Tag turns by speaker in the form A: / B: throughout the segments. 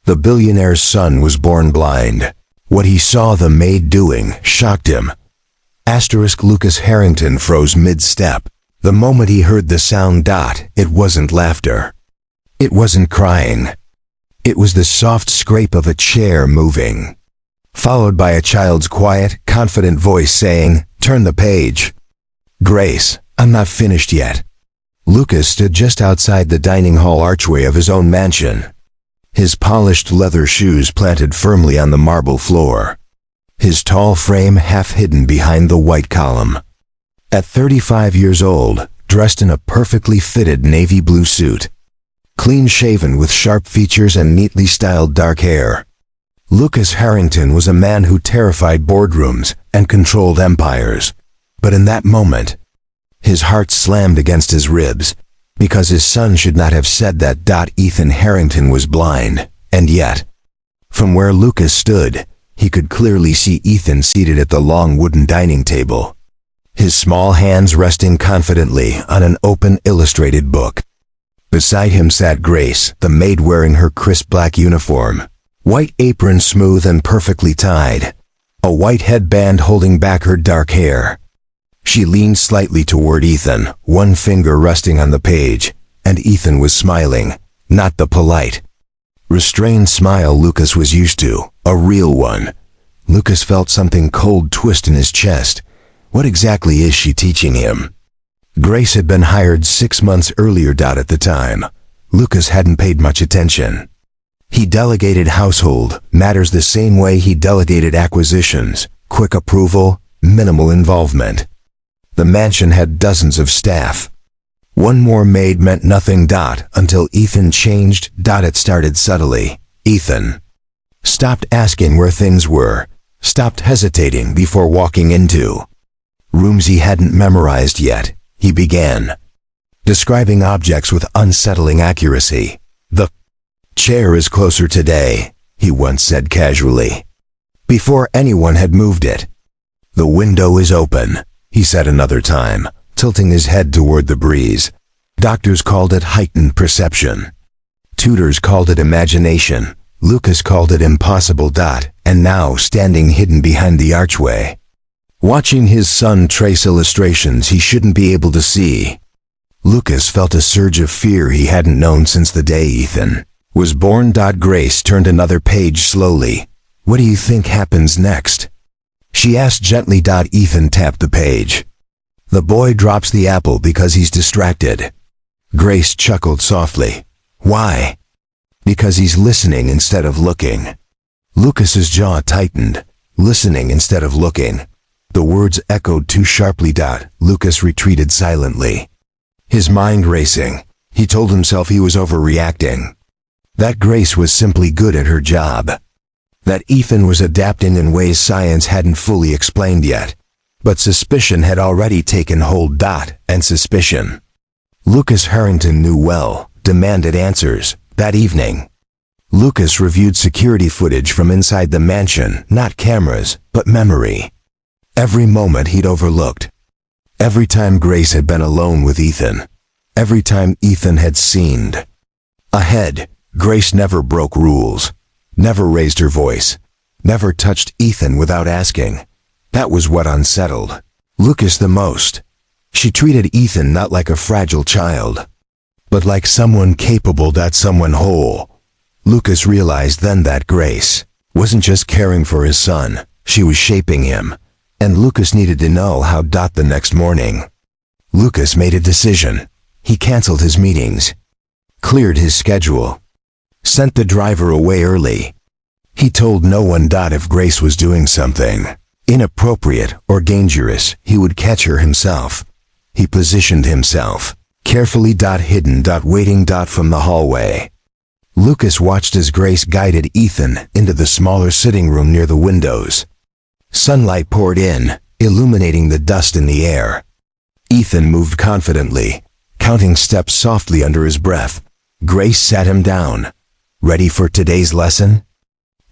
A: The billionaire's son was born blind. What he saw the maid doing shocked him. Lucas Harrington froze mid-step. The moment he heard the sound. It wasn't laughter. It wasn't crying. It was the soft scrape of a chair moving, followed by a child's quiet, confident voice saying, "Turn the page." "Grace, I'm not finished yet." Lucas stood just outside the dining hall archway of his own mansion, his polished leather shoes planted firmly on the marble floor, his tall frame half hidden behind the white column. At 35 years old, dressed in a perfectly fitted navy blue suit, clean-shaven with sharp features and neatly styled dark hair, Lucas Harrington was a man who terrified boardrooms and controlled empires. But in that moment, his heart slammed against his ribs, because his son should not have said that. Ethan Harrington was blind, and yet, from where Lucas stood, he could clearly see Ethan seated at the long wooden dining table, his small hands resting confidently on an open illustrated book. Beside him sat Grace, the maid, wearing her crisp black uniform, white apron smooth and perfectly tied, a white headband holding back her dark hair. She leaned slightly toward Ethan, one finger resting on the page, and Ethan was smiling, not the polite, restrained smile Lucas was used to, a real one. Lucas felt something cold twist in his chest. What exactly is she teaching him? Grace had been hired 6 months earlier. At the time, Lucas hadn't paid much attention. He delegated household matters the same way he delegated acquisitions: quick approval, minimal involvement. The mansion had dozens of staff. One more maid meant nothing. Until Ethan changed. It started subtly. Ethan stopped asking where things were, stopped hesitating before walking into rooms he hadn't memorized yet. He began describing objects with unsettling accuracy. "The chair is closer today," he once said casually, before anyone had moved it. "The window is open," he said another time, tilting his head toward the breeze. Doctors called it heightened perception. Tutors called it imagination. Lucas called it impossible. And now, standing hidden behind the archway, watching his son trace illustrations he shouldn't be able to see, Lucas felt a surge of fear he hadn't known since the day Ethan was born. Grace turned another page slowly. "What do you think happens next?" she asked gently. Ethan tapped the page. "The boy drops the apple because he's distracted." Grace chuckled softly. "Why?" "Because he's listening instead of looking." Lucas's jaw tightened. Listening instead of looking. The words echoed too sharply. Lucas retreated silently, his mind racing. He told himself he was overreacting, that Grace was simply good at her job, that Ethan was adapting in ways science hadn't fully explained yet. But suspicion had already taken hold. And suspicion, Lucas Harrington knew well, demanded answers. That evening, Lucas reviewed security footage from inside the mansion, not cameras, but memory. Every moment he'd overlooked. Every time Grace had been alone with Ethan. Every time Ethan had seemed ahead. Grace never broke rules, never raised her voice, never touched Ethan without asking. That was what unsettled Lucas the most. She treated Ethan not like a fragile child, but like someone capable. Someone whole. Lucas realized then that Grace wasn't just caring for his son, she was shaping him. And Lucas needed to know how. The next morning, Lucas made a decision. He canceled his meetings, cleared his schedule, sent the driver away early. He told no one. If Grace was doing something inappropriate or dangerous, he would catch her himself. He positioned himself carefully. Hidden. Waiting. From the hallway, Lucas watched as Grace guided Ethan into the smaller sitting room near the windows. Sunlight poured in, illuminating the dust in the air. Ethan moved confidently, counting steps softly under his breath. Grace sat him down. "Ready for today's lesson?"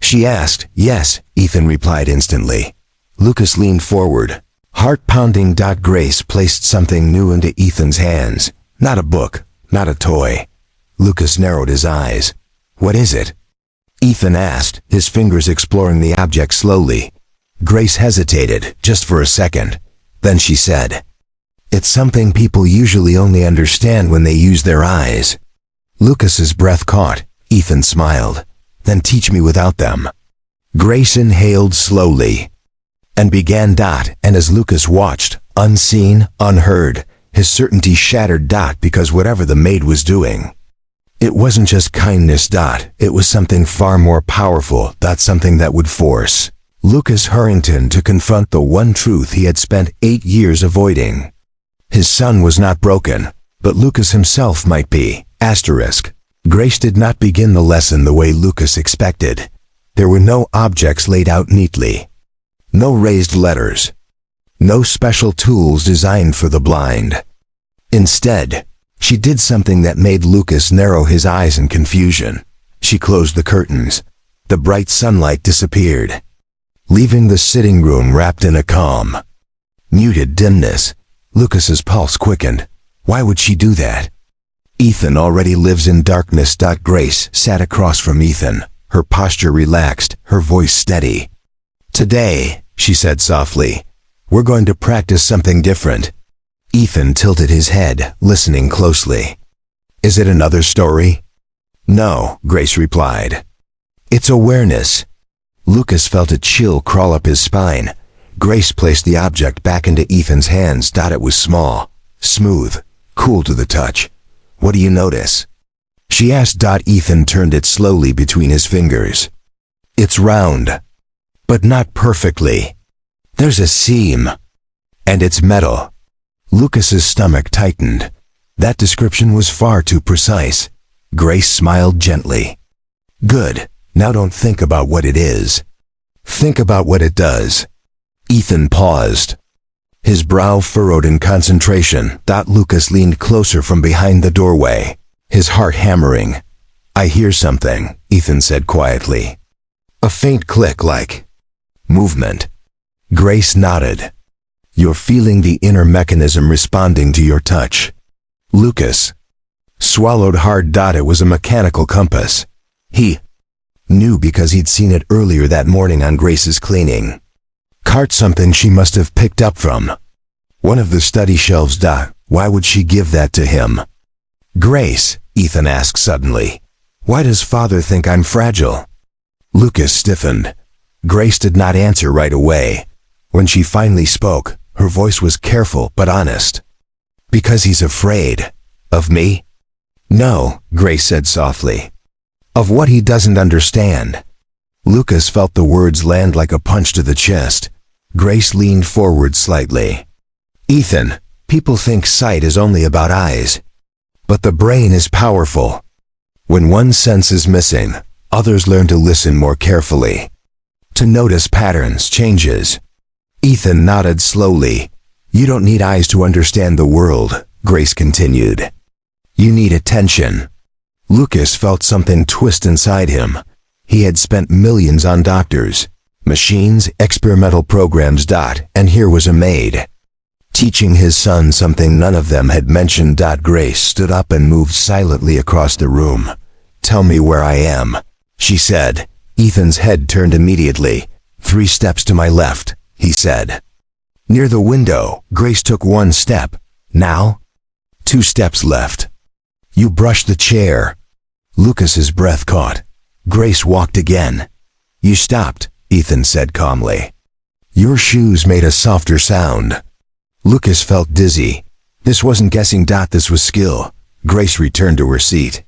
A: she asked. "Yes," Ethan replied instantly. Lucas leaned forward, heart pounding. Grace placed something new into Ethan's hands. Not a book, not a toy. Lucas narrowed his eyes. "What is it?" Ethan asked, his fingers exploring the object slowly. Grace hesitated, just for a second. Then she said, "It's something people usually only understand when they use their eyes." Lucas's breath caught. Ethan smiled. "Then teach me without them." Grace inhaled slowly and began. And as Lucas watched, unseen, unheard, his certainty shattered. Because whatever the maid was doing, it wasn't just kindness. It was something far more powerful. Something that would force Lucas Harrington to confront the one truth he had spent 8 years avoiding. His son was not broken, but Lucas himself might be. Grace did not begin the lesson the way Lucas expected. There were no objects laid out neatly. No raised letters. No special tools designed for the blind. Instead, she did something that made Lucas narrow his eyes in confusion. She closed the curtains. The bright sunlight disappeared, leaving the sitting room wrapped in a calm, muted dimness. Lucas's pulse quickened. Why would she do that? Ethan already lives in darkness. Grace sat across from Ethan, her posture relaxed, her voice steady. "Today," she said softly, "we're going to practice something different." Ethan tilted his head, listening closely. "Is it another story?" "No," Grace replied. "It's awareness." Lucas felt a chill crawl up his spine. Grace placed the object back into Ethan's hands. It was small, smooth, cool to the touch. "What do you notice?" she asked. Ethan turned it slowly between his fingers. "It's round, but not perfectly. There's a seam, and it's metal." Lucas's stomach tightened. That description was far too precise. Grace smiled gently. "Good. Now don't think about what it is. Think about what it does." Ethan paused, his brow furrowed in concentration. Lucas leaned closer from behind the doorway, his heart hammering. "I hear something," Ethan said quietly. "A faint click, like movement." Grace nodded. "You're feeling the inner mechanism responding to your touch." Lucas swallowed hard. It was a mechanical compass. He knew because he'd seen it earlier that morning on Grace's cleaning cart, something she must have picked up from one of the study shelves. Why would she give that to him? "Grace," Ethan asked suddenly, "why does father think I'm fragile?" Lucas stiffened. Grace did not answer right away. When she finally spoke, her voice was careful but honest. "Because he's afraid. Of me?" "No," Grace said softly. "Of what he doesn't understand." Lucas felt the words land like a punch to the chest. Grace leaned forward slightly. "Ethan, people think sight is only about eyes. But the brain is powerful. When one sense is missing, others learn to listen more carefully, to notice patterns, changes." Ethan nodded slowly. "You don't need eyes to understand the world," Grace continued. "You need attention." Lucas felt something twist inside him. He had spent millions on doctors, machines, experimental programs. And here was a maid, teaching his son something none of them had mentioned. Grace stood up and moved silently across the room. "Tell me where I am," she said. Ethan's head turned immediately. "3 steps to my left," he said. Near the window, Grace took 1 step. "Now?" 2 steps left. "You brushed the chair." Lucas's breath caught. Grace walked again. "You stopped," Ethan said calmly. "Your shoes made a softer sound." Lucas felt dizzy. This wasn't guessing. This was skill. Grace returned to her seat.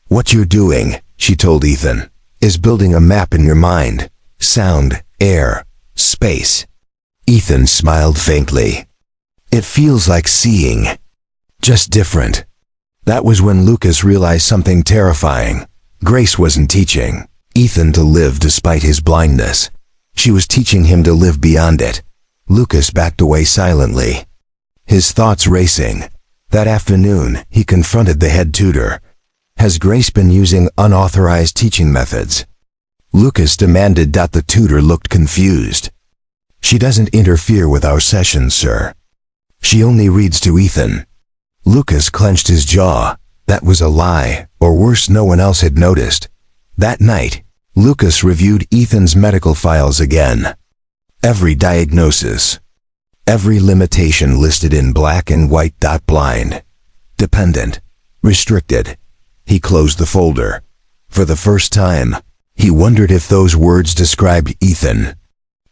A: "What you're doing," she told Ethan, "is building a map in your mind. Sound, air, space." Ethan smiled faintly. "It feels like seeing. Just different." That was when Lucas realized something terrifying. Grace wasn't teaching Ethan to live despite his blindness. She was teaching him to live beyond it. Lucas backed away silently, his thoughts racing. That afternoon, he confronted the head tutor. "Has Grace been using unauthorized teaching methods?" Lucas demanded. The tutor looked confused. "She doesn't interfere with our sessions, sir. She only reads to Ethan." Lucas clenched his jaw. That was a lie, or worse, no one else had noticed. That night, Lucas reviewed Ethan's medical files again. Every diagnosis, every limitation listed in black and white. Blind, dependent, restricted. He closed the folder. For the first time, he wondered if those words described Ethan,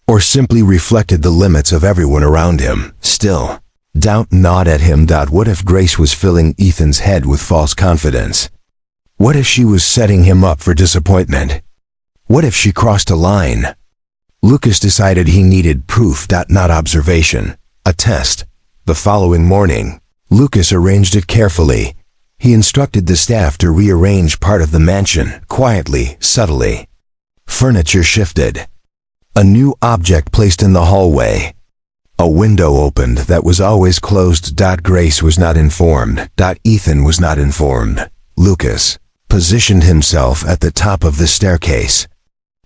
A: or simply reflected the limits of everyone around him. Still, doubt gnawed at him. What if Grace was filling Ethan's head with false confidence? What if she was setting him up for disappointment? What if she crossed a line? Lucas decided he needed proof, not observation. A test. The following morning, Lucas arranged it carefully. He instructed the staff to rearrange part of the mansion, quietly, subtly. Furniture shifted. A new object placed in the hallway. A window opened that was always closed. Grace was not informed. Ethan was not informed. Lucas positioned himself at the top of the staircase,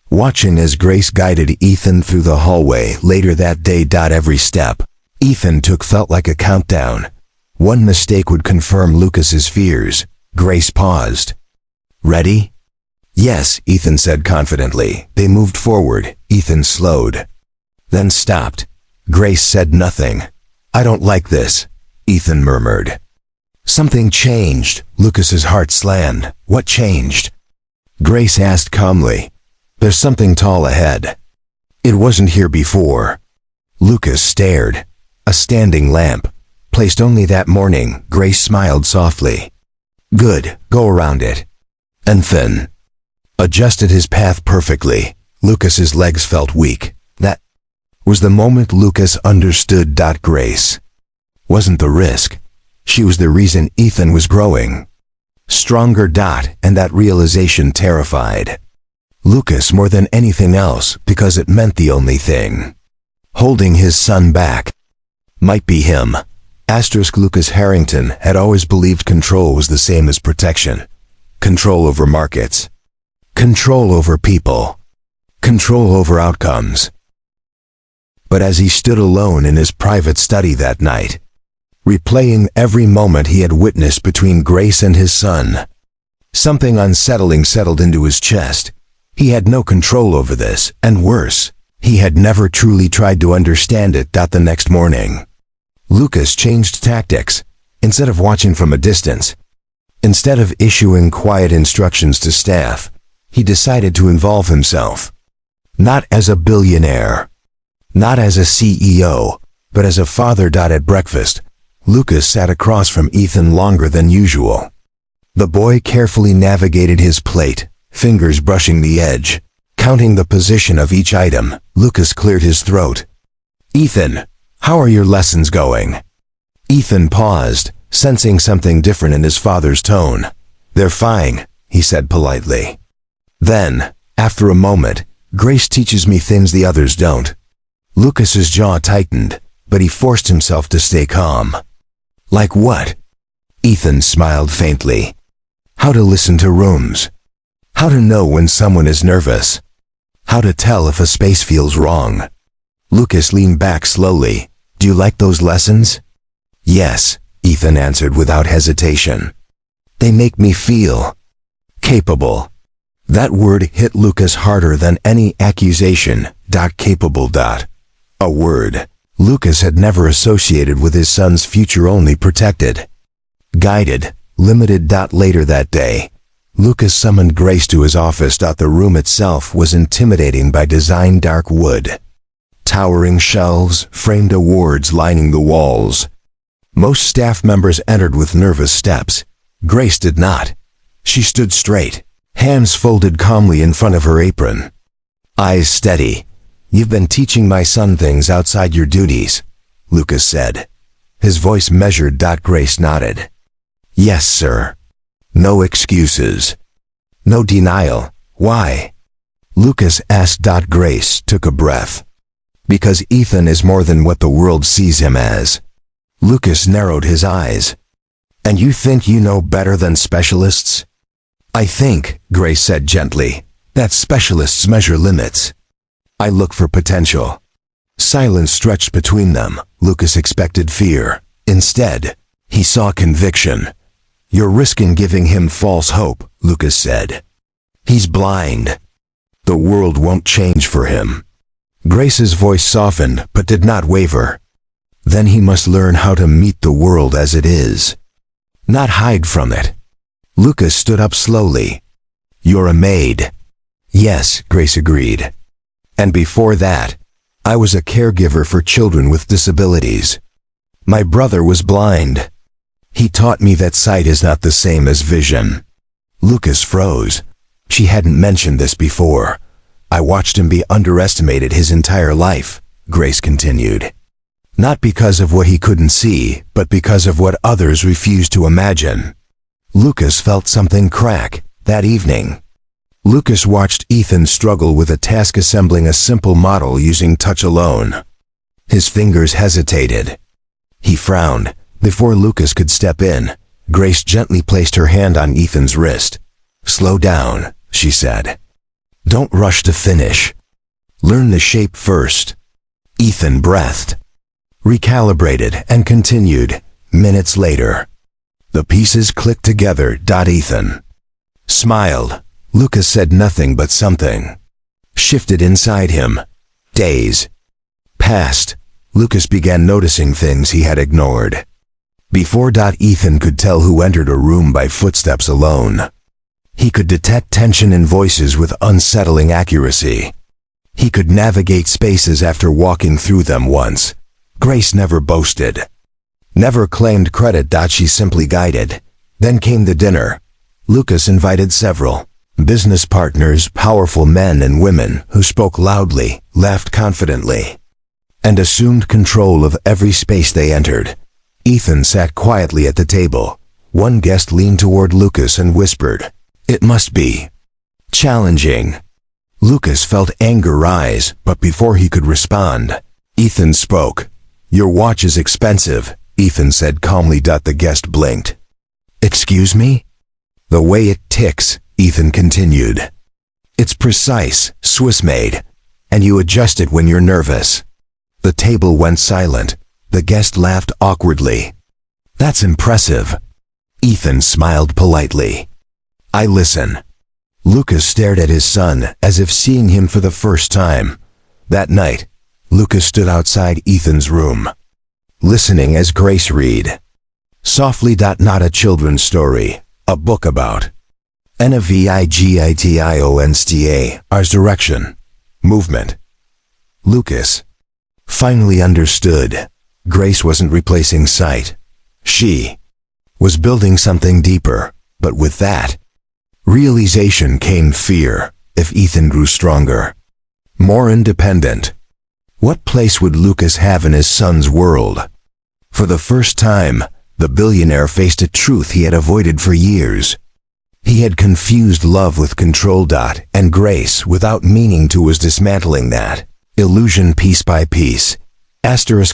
A: watching as Grace guided Ethan through the hallway. Later that day, every step Ethan took felt like a countdown. One mistake would confirm Lucas's fears. Grace paused. Ready? Yes, Ethan said confidently. They moved forward. Ethan slowed, then stopped. Grace said nothing. I don't like this, Ethan murmured. Something changed. Lucas's heart slammed. What changed? Grace asked calmly. There's something tall ahead. It wasn't here before. Lucas stared. A standing lamp, placed only that morning. Grace smiled softly. Good, go around it. And then adjusted his path perfectly. Lucas's legs felt weak. That was the moment Lucas understood. Grace wasn't the risk. She was the reason Ethan was growing stronger. And that realization terrified Lucas more than anything else, because it meant the only thing holding his son back might be him. Lucas Harrington had always believed control was the same as protection. Control over markets, control over people, control over outcomes. But as he stood alone in his private study that night, replaying every moment he had witnessed between Grace and his son, something unsettling settled into his chest. He had no control over this, and worse, he had never truly tried to understand it. The next morning, Lucas changed tactics. Instead of watching from a distance, instead of issuing quiet instructions to staff, he decided to involve himself. Not as a billionaire, not as a CEO, but as a father. At breakfast, Lucas sat across from Ethan longer than usual. The boy carefully navigated his plate, fingers brushing the edge, counting the position of each item. Lucas cleared his throat. Ethan, how are your lessons going? Ethan paused, sensing something different in his father's tone. They're fine, he said politely. Then, after a moment, Grace teaches me things the others don't. Lucas's jaw tightened, but he forced himself to stay calm. Like what? Ethan smiled faintly. How to listen to rooms. How to know when someone is nervous. How to tell if a space feels wrong. Lucas leaned back slowly. Do you like those lessons? Yes, Ethan answered without hesitation. They make me feel capable. That word hit Lucas harder than any accusation. Capable. A word Lucas had never associated with his son's future, only protected, guided, limited. Later that day, Lucas summoned Grace to his office. The room itself was intimidating by design. Dark wood, towering shelves, framed awards lining the walls. Most staff members entered with nervous steps. Grace did not. She stood straight, hands folded calmly in front of her apron. Eyes steady. You've been teaching my son things outside your duties, Lucas said. His voice measured. Grace nodded. Yes, sir. No excuses. No denial. Why? Lucas asked. Grace took a breath. Because Ethan is more than what the world sees him as. Lucas narrowed his eyes. And you think you know better than specialists? I think, Grace said gently, that specialists measure limits. I look for potential. Silence stretched between them. Lucas expected fear. Instead, he saw conviction. You're risking giving him false hope, Lucas said. He's blind. The world won't change for him. Grace's voice softened, but did not waver. Then he must learn how to meet the world as it is, not hide from it. Lucas stood up slowly. You're a maid. Yes, Grace agreed. And before that, I was a caregiver for children with disabilities. My brother was blind. He taught me that sight is not the same as vision. Lucas froze. She hadn't mentioned this before. I watched him be underestimated his entire life, Grace continued. Not because of what he couldn't see, but because of what others refused to imagine. Lucas felt something crack that evening. Lucas watched Ethan struggle with a task assembling a simple model using touch alone. His fingers hesitated. He frowned. Before Lucas could step in, Grace gently placed her hand on Ethan's wrist. Slow down, she said. Don't rush to finish. Learn the shape first. Ethan breathed, recalibrated, and continued. Minutes later, the pieces clicked together. Ethan smiled. Lucas said nothing, but something shifted inside him. Days passed. Lucas began noticing things he had ignored. Before Ethan could tell who entered a room by footsteps alone. He could detect tension in voices with unsettling accuracy. He could navigate spaces after walking through them once. Grace never boasted, never claimed credit. She simply guided. Then came the dinner. Lucas invited several business partners, powerful men and women who spoke loudly, laughed confidently, and assumed control of every space they entered. Ethan sat quietly at the table. One guest leaned toward Lucas and whispered, "It must be challenging." Lucas felt anger rise, but before he could respond, Ethan spoke. "Your watch is expensive," Ethan said calmly. The guest blinked. "Excuse me?" "The way it ticks," Ethan continued. "It's precise, Swiss made, and you adjust it when you're nervous." The table went silent. The guest laughed awkwardly. "That's impressive." Ethan smiled politely. "I listen." Lucas stared at his son, as if seeing him for the first time. That night, Lucas stood outside Ethan's room, listening as Grace read softly. Not a children's story, a book about navigation's direction, movement. Lucas finally understood. Grace wasn't replacing sight. She was building something deeper, but with that realization came fear. If Ethan grew stronger, more independent, what place would Lucas have in his son's world? For the first time, the billionaire faced a truth he had avoided for years. He had confused love with control. And Grace, without meaning to, was dismantling that illusion piece by piece.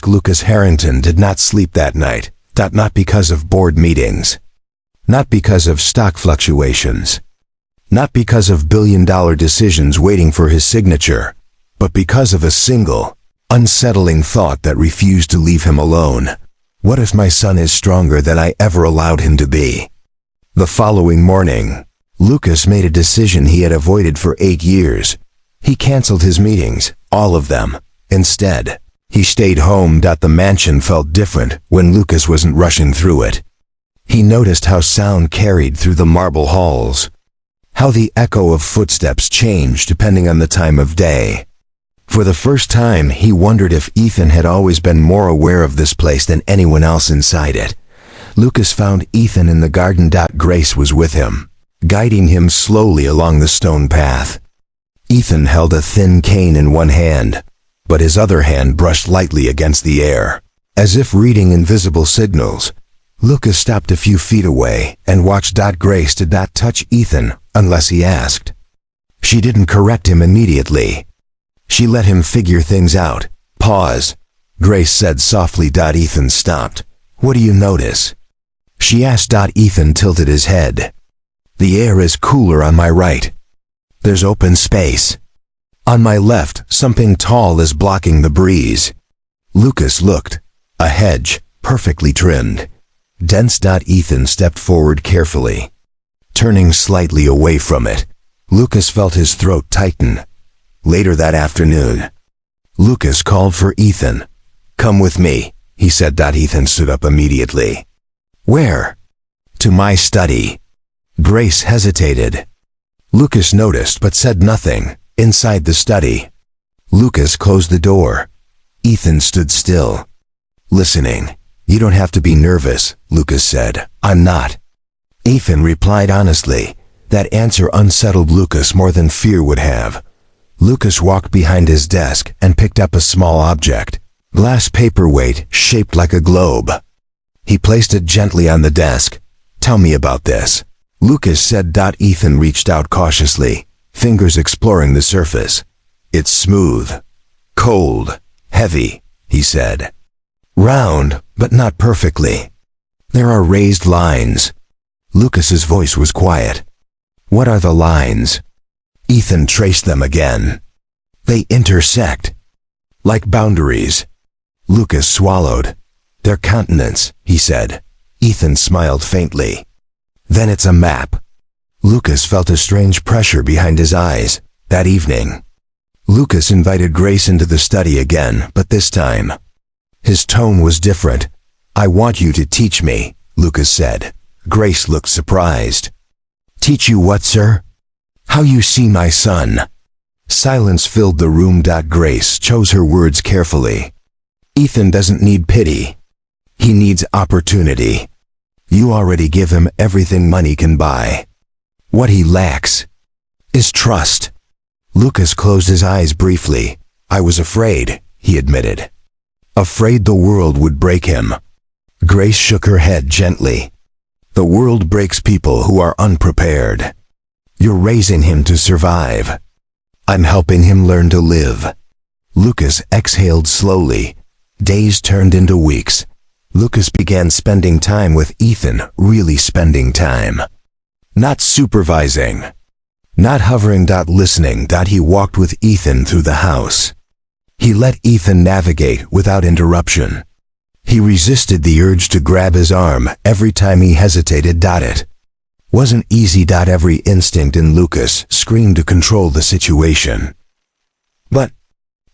A: Lucas Harrington did not sleep that night. Not because of board meetings, not because of stock fluctuations, not because of billion-dollar decisions waiting for his signature, but because of a single, unsettling thought that refused to leave him alone. What if my son is stronger than I ever allowed him to be? The following morning, Lucas made a decision he had avoided for 8 years. He canceled his meetings, all of them. Instead, he stayed home. The mansion felt different when Lucas wasn't rushing through it. He noticed how sound carried through the marble halls, how the echo of footsteps changed depending on the time of day. For the first time, he wondered if Ethan had always been more aware of this place than anyone else inside it. Lucas found Ethan in the garden. Grace was with him, guiding him slowly along the stone path. Ethan held a thin cane in one hand, but his other hand brushed lightly against the air, as if reading invisible signals. Lucas stopped a few feet away and watched. Grace did not touch Ethan unless he asked. She didn't correct him immediately. She let him figure things out. "Pause," Grace said softly. Ethan stopped. "What do you notice?" she asked. Ethan tilted his head. "The air is cooler on my right. There's open space. On my left, something tall is blocking the breeze." Lucas looked. A hedge, perfectly trimmed, dense. Ethan stepped forward carefully, turning slightly away from it. Lucas felt his throat tighten. Later that afternoon, Lucas called for Ethan. "Come with me," he said. Ethan stood up immediately. "Where?" "To my study." Grace hesitated. Lucas noticed but said nothing. Inside the study, Lucas closed the door. Ethan stood still, listening. "You don't have to be nervous," Lucas said. "I'm not." Ethan replied honestly. That answer unsettled Lucas more than fear would have. Lucas walked behind his desk and picked up a small object. Glass paperweight shaped like a globe. He placed it gently on the desk. "Tell me about this," Lucas said. Ethan reached out cautiously, fingers exploring the surface. "It's smooth, cold, heavy," he said. "Round, but not perfectly. There are raised lines." Lucas's voice was quiet. "What are the lines?" Ethan traced them again. "They intersect, like boundaries." Lucas swallowed. "They're continents," he said. Ethan smiled faintly. "Then it's a map." Lucas felt a strange pressure behind his eyes. That evening, Lucas invited Grace into the study again, but this time, his tone was different. "I want you to teach me," Lucas said. Grace looked surprised. "Teach you what, sir?" "How you see my son." Silence filled the room. Grace chose her words carefully. "Ethan doesn't need pity. He needs opportunity. You already give him everything money can buy. What he lacks is trust." Lucas closed his eyes briefly. "I was afraid," he admitted. "Afraid the world would break him." Grace shook her head gently. "The world breaks people who are unprepared. You're raising him to survive. I'm helping him learn to live." Lucas exhaled slowly. Days turned into weeks. Lucas began spending time with Ethan, really spending time. Not supervising, not hovering. Listening. He walked with Ethan through the house. He let Ethan navigate without interruption. He resisted the urge to grab his arm every time he hesitated. It wasn't easy. Every instinct in Lucas screamed to control the situation. But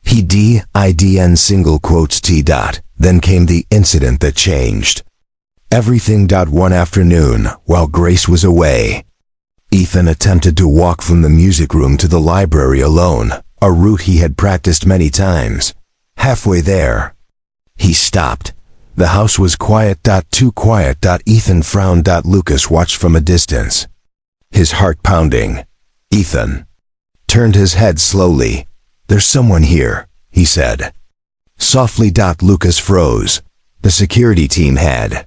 A: he didn't. Single quotes T. Then came the incident that changed everything. One afternoon, while Grace was away, Ethan attempted to walk from the music room to the library alone, a route he had practiced many times. Halfway there, he stopped. The house was quiet. Too quiet. Ethan frowned. Lucas watched from a distance, his heart pounding. Ethan turned his head slowly. "There's someone here," he said. Softly. Lucas froze. The security team had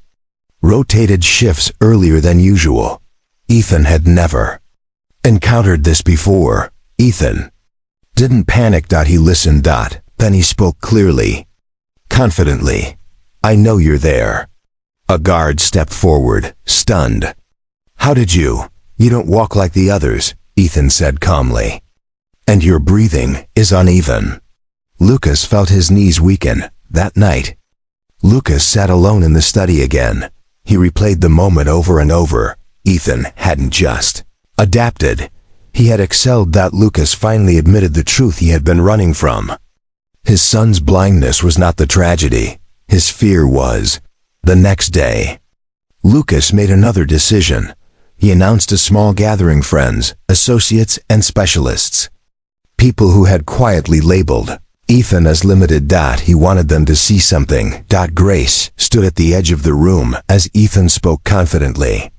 A: rotated shifts earlier than usual. Ethan had never encountered this before. Ethan didn't panic. He listened. Then he spoke clearly, confidently. "I know you're there." A guard stepped forward, stunned. "How did you? You don't walk like the others," Ethan said calmly. "And your breathing is uneven." Lucas felt his knees weaken. That night, Lucas sat alone in the study again. He replayed the moment over and over. Ethan hadn't just adapted. He had excelled. Lucas finally admitted the truth he had been running from. His son's blindness was not the tragedy. His fear was. The next day, Lucas made another decision. He announced a small gathering: friends, associates, and specialists. People who had quietly labeled Ethan as limited. He wanted them to see something. Grace stood at the edge of the room as Ethan spoke confidently,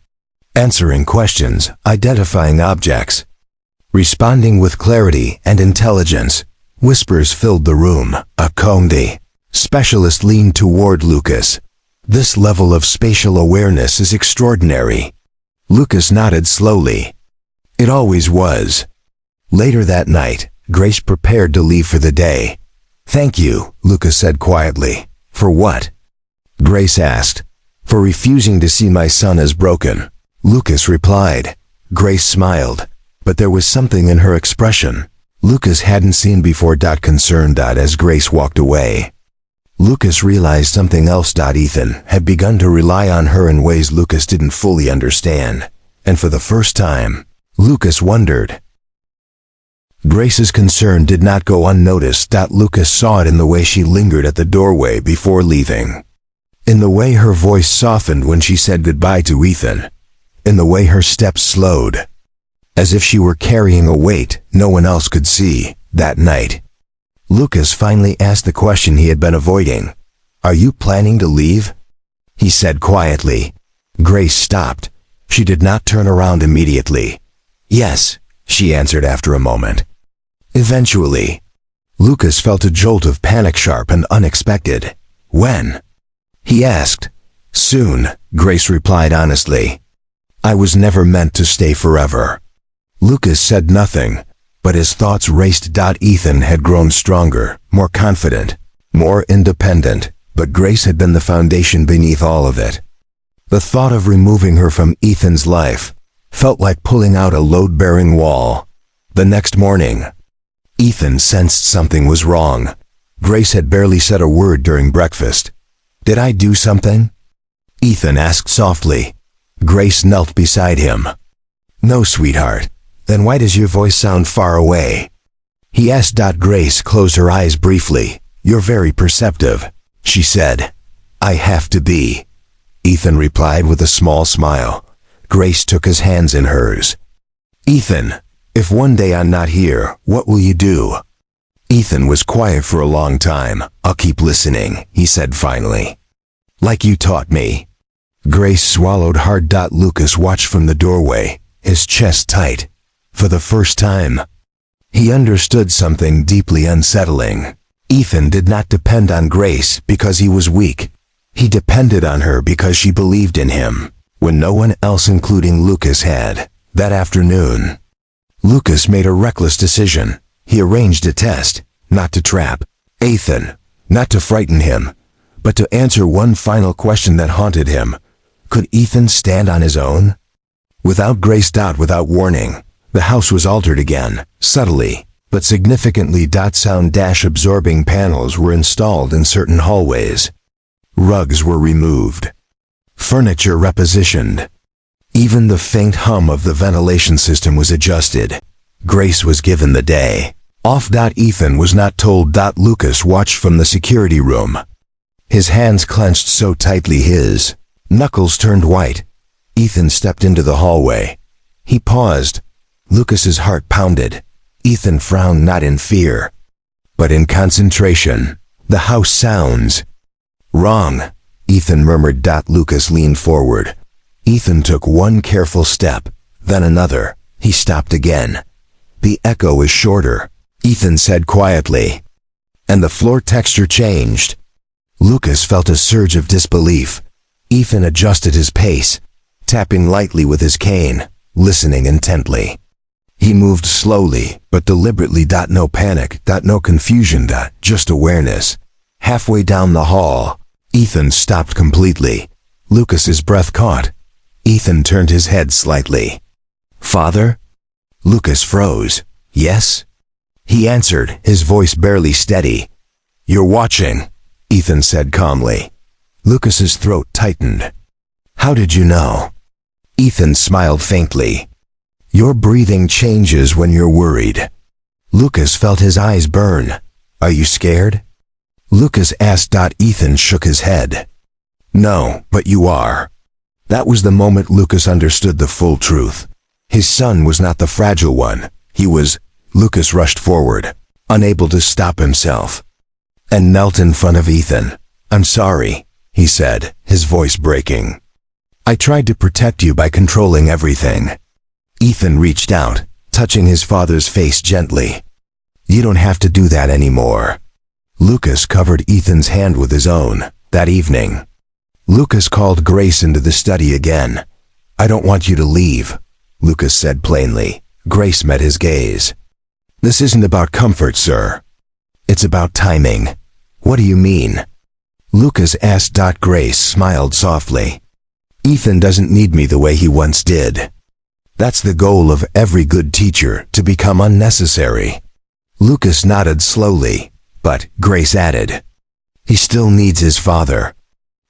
A: answering questions, identifying objects, responding with clarity and intelligence. Whispers filled the room. A Condi specialist leaned toward Lucas. "This level of spatial awareness is extraordinary." Lucas nodded slowly. "It always was." Later that night, Grace prepared to leave for the day. "Thank you," Lucas said quietly. "For what?" Grace asked. "For refusing to see my son as broken," Lucas replied. Grace smiled, but there was something in her expression Lucas hadn't seen before. Concerned. As Grace walked away, Lucas realized something else. Ethan had begun to rely on her in ways Lucas didn't fully understand, and for the first time, Lucas wondered, Grace's concern did not go unnoticed. Lucas saw it in the way she lingered at the doorway before leaving. In the way her voice softened when she said goodbye to Ethan. In the way her steps slowed. As if she were carrying a weight no one else could see that night. Lucas finally asked the question he had been avoiding. "Are you planning to leave?" he said quietly. Grace stopped. She did not turn around immediately. "Yes," she answered after a moment. Eventually. Lucas felt a jolt of panic, sharp and unexpected. "When?" he asked. "Soon," Grace replied honestly. "I was never meant to stay forever." Lucas said nothing, but his thoughts raced. Ethan had grown stronger, more confident, more independent, but Grace had been the foundation beneath all of it. The thought of removing her from Ethan's life felt like pulling out a load-bearing wall. The next morning, Ethan sensed something was wrong. Grace had barely said a word during breakfast. "Did I do something?" Ethan asked softly. Grace knelt beside him. "No, sweetheart." "Then why does your voice sound far away?" he asked. Grace closed her eyes briefly. "You're very perceptive," she said. "I have to be," Ethan replied with a small smile. Grace took his hands in hers. "Ethan, if one day I'm not here, what will you do?" Ethan was quiet for a long time. "I'll keep listening," he said finally. "Like you taught me." Grace swallowed hard. Lucas watched from the doorway, his chest tight. For the first time, he understood something deeply unsettling. Ethan did not depend on Grace because he was weak. He depended on her because she believed in him, when no one else, including Lucas, had. That afternoon, Lucas made a reckless decision. He arranged a test, not to trap Ethan, not to frighten him, but to answer one final question that haunted him. Could Ethan stand on his own? Without Grace. Without warning, the house was altered again, subtly, but significantly. Sound-absorbing panels were installed in certain hallways. Rugs were removed. Furniture repositioned. Even the faint hum of the ventilation system was adjusted. Grace was given the day off. Ethan was not told. Lucas watched from the security room. His hands clenched so tightly his knuckles turned white. Ethan stepped into the hallway. He paused. Lucas's heart pounded. Ethan frowned, not in fear, but in concentration. "The house sounds wrong," Ethan murmured. Lucas leaned forward. Ethan took one careful step, then another. He stopped again. "The echo is shorter," Ethan said quietly. "And the floor texture changed." Lucas felt a surge of disbelief. Ethan adjusted his pace, tapping lightly with his cane, listening intently. He moved slowly, but deliberately. No panic, no confusion, just awareness. Halfway down the hall, Ethan stopped completely. Lucas's breath caught. Ethan turned his head slightly. "Father?" Lucas froze. "Yes?" he answered, his voice barely steady. "You're watching," Ethan said calmly. Lucas's throat tightened. "How did you know?" Ethan smiled faintly. "Your breathing changes when you're worried." Lucas felt his eyes burn. "Are you scared?" Lucas asked. Ethan shook his head. "No, but you are." That was the moment Lucas understood the full truth. His son was not the fragile one. He was. Lucas rushed forward, unable to stop himself, and knelt in front of Ethan. "I'm sorry," he said, his voice breaking. "I tried to protect you by controlling everything." Ethan reached out, touching his father's face gently. "You don't have to do that anymore." Lucas covered Ethan's hand with his own. That evening, Lucas called Grace into the study again. "I don't want you to leave," Lucas said plainly. Grace met his gaze. "This isn't about comfort, sir. It's about timing." "What do you mean?" Lucas asked. Grace smiled softly. "Ethan doesn't need me the way he once did. That's the goal of every good teacher, to become unnecessary." Lucas nodded slowly, but Grace added, "He still needs his father."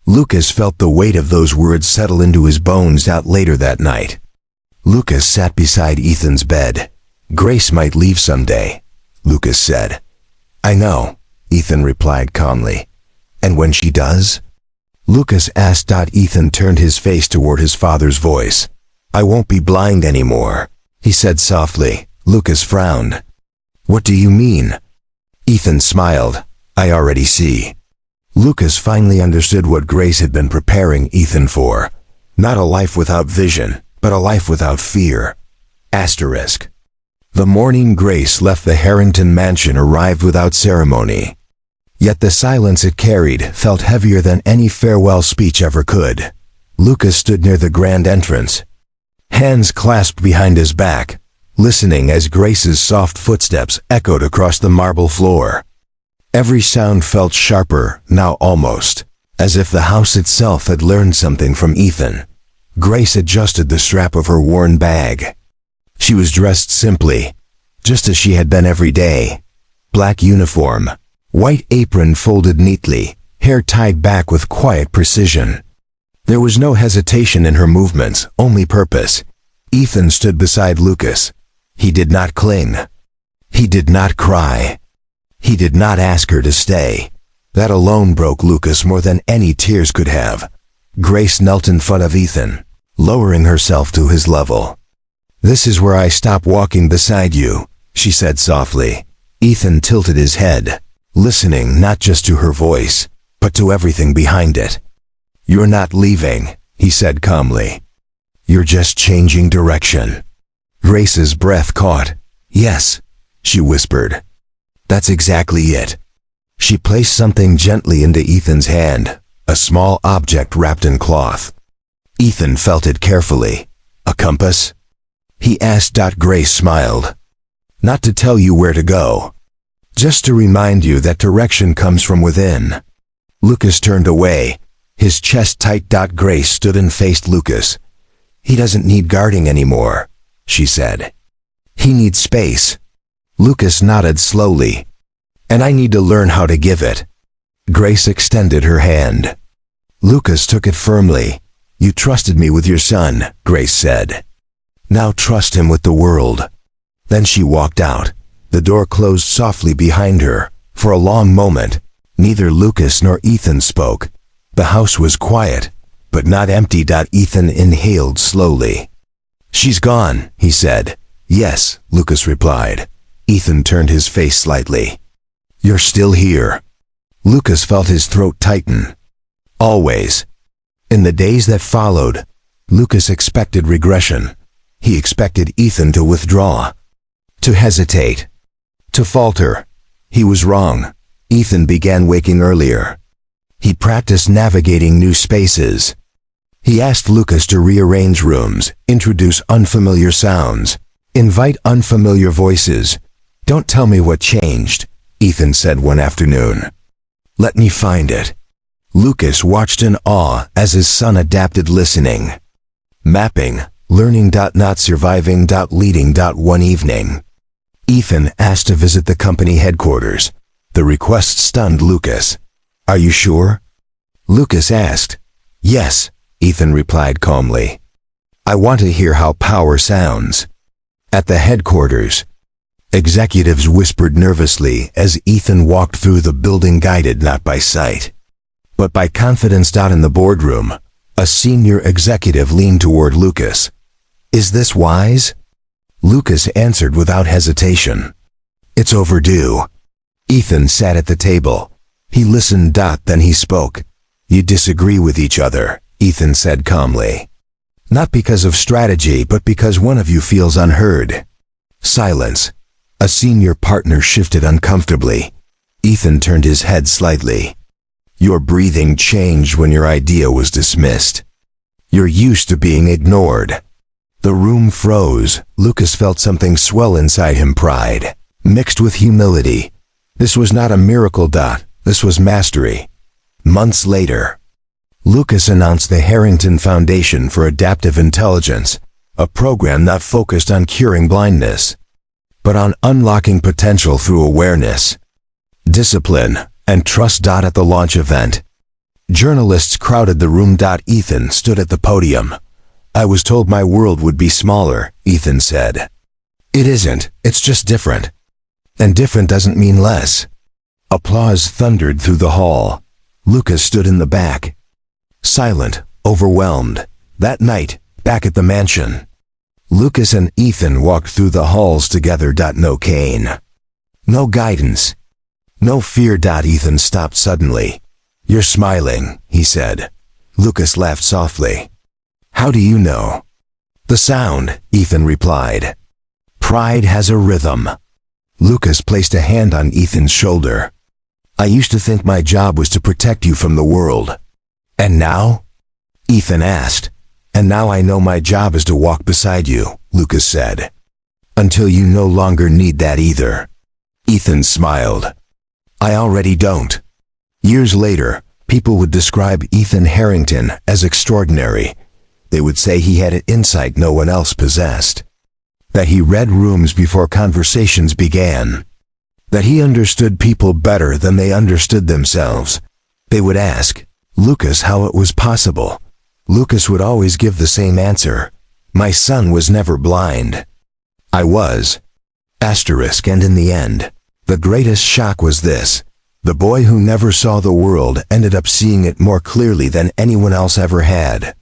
A: Lucas felt the weight of those words settle into his bones. Later that night, Lucas sat beside Ethan's bed. Grace might leave someday, Lucas said. I know, Ethan replied calmly. And when she does? Lucas asked. Ethan turned his face toward his father's voice. I won't be blind anymore, he said softly. Lucas frowned. What do you mean? Ethan smiled. I already see. Lucas finally understood what Grace had been preparing Ethan for. Not a life without vision, but a life without fear. Asterisk. The morning Grace left the Harrington mansion arrived without ceremony. Yet the silence it carried felt heavier than any farewell speech ever could. Lucas stood near the grand entrance, hands clasped behind his back, listening as Grace's soft footsteps echoed across the marble floor. Every sound felt sharper, now almost, as if the house itself had learned something from Ethan. Grace adjusted the strap of her worn bag. She was dressed simply, just as she had been every day. Black uniform, white apron folded neatly, hair tied back with quiet precision. There was no hesitation in her movements, only purpose. Ethan stood beside Lucas. He did not cling. He did not cry. He did not ask her to stay. That alone broke Lucas more than any tears could have. Grace knelt in front of Ethan, lowering herself to his level. This is where I stop walking beside you, she said softly. Ethan tilted his head, listening not just to her voice, but to everything behind it. You're not leaving, he said calmly. You're just changing direction. Grace's breath caught. Yes, she whispered. That's exactly it. She placed something gently into Ethan's hand, a small object wrapped in cloth. Ethan felt it carefully. A compass? He asked. Grace smiled. Not to tell you where to go. Just to remind you that direction comes from within. Lucas turned away, his chest tight. Grace stood and faced Lucas. He doesn't need guarding anymore, she said. He needs space. Lucas nodded slowly. And I need to learn how to give it. Grace extended her hand. Lucas took it firmly. You trusted me with your son, Grace said. Now trust him with the world. Then she walked out. The door closed softly behind her. For a long moment, neither Lucas nor Ethan spoke. The house was quiet, but not empty. Ethan inhaled slowly. She's gone, he said. Yes, Lucas replied. Ethan turned his face slightly. You're still here. Lucas felt his throat tighten. Always. In the days that followed, Lucas expected regression. He expected Ethan to withdraw, to hesitate, to falter. He was wrong. Ethan began waking earlier. He practiced navigating new spaces. He asked Lucas to rearrange rooms, introduce unfamiliar sounds, invite unfamiliar voices. Don't tell me what changed, Ethan said one afternoon. Let me find it. Lucas watched in awe as his son adapted, listening, mapping, learning. Not surviving. Leading. One evening, Ethan asked to visit the company headquarters. The request stunned Lucas. Are you sure? Lucas asked. Yes, Ethan replied calmly. I want to hear how power sounds. At the headquarters, executives whispered nervously as Ethan walked through the building, guided not by sight, but by confidence. In the boardroom, a senior executive leaned toward Lucas. Is this wise? Lucas answered without hesitation. It's overdue. Ethan sat at the table. He listened. Then he spoke. You disagree with each other, Ethan said calmly. Not because of strategy, but because one of you feels unheard. Silence. A senior partner shifted uncomfortably. Ethan turned his head slightly. Your breathing changed when your idea was dismissed. You're used to being ignored. The room froze. Lucas felt something swell inside him, pride, mixed with humility. This was not a miracle. This was mastery. Months later, Lucas announced the Harrington Foundation for Adaptive Intelligence, a program not focused on curing blindness, but on unlocking potential through awareness, discipline, and trust. At the launch event, journalists crowded the room. Ethan stood at the podium. I was told my world would be smaller, Ethan said. It isn't, it's just different. And different doesn't mean less. Applause thundered through the hall. Lucas stood in the back, silent, overwhelmed. That night, back at the mansion, Lucas and Ethan walked through the halls together. No cane. No guidance. No fear. Ethan stopped suddenly. You're smiling, he said. Lucas laughed softly. How do you know? The sound, Ethan replied. Pride has a rhythm. Lucas placed a hand on Ethan's shoulder. I used to think my job was to protect you from the world. And now? Ethan asked. And now I know my job is to walk beside you, Lucas said. Until you no longer need that either. Ethan smiled. I already don't. Years later, people would describe Ethan Harrington as extraordinary. They would say he had an insight no one else possessed. That he read rooms before conversations began. That he understood people better than they understood themselves. They would ask Lucas how it was possible. Lucas would always give the same answer. My son was never blind. I was. And in the end, the greatest shock was this. The boy who never saw the world ended up seeing it more clearly than anyone else ever had.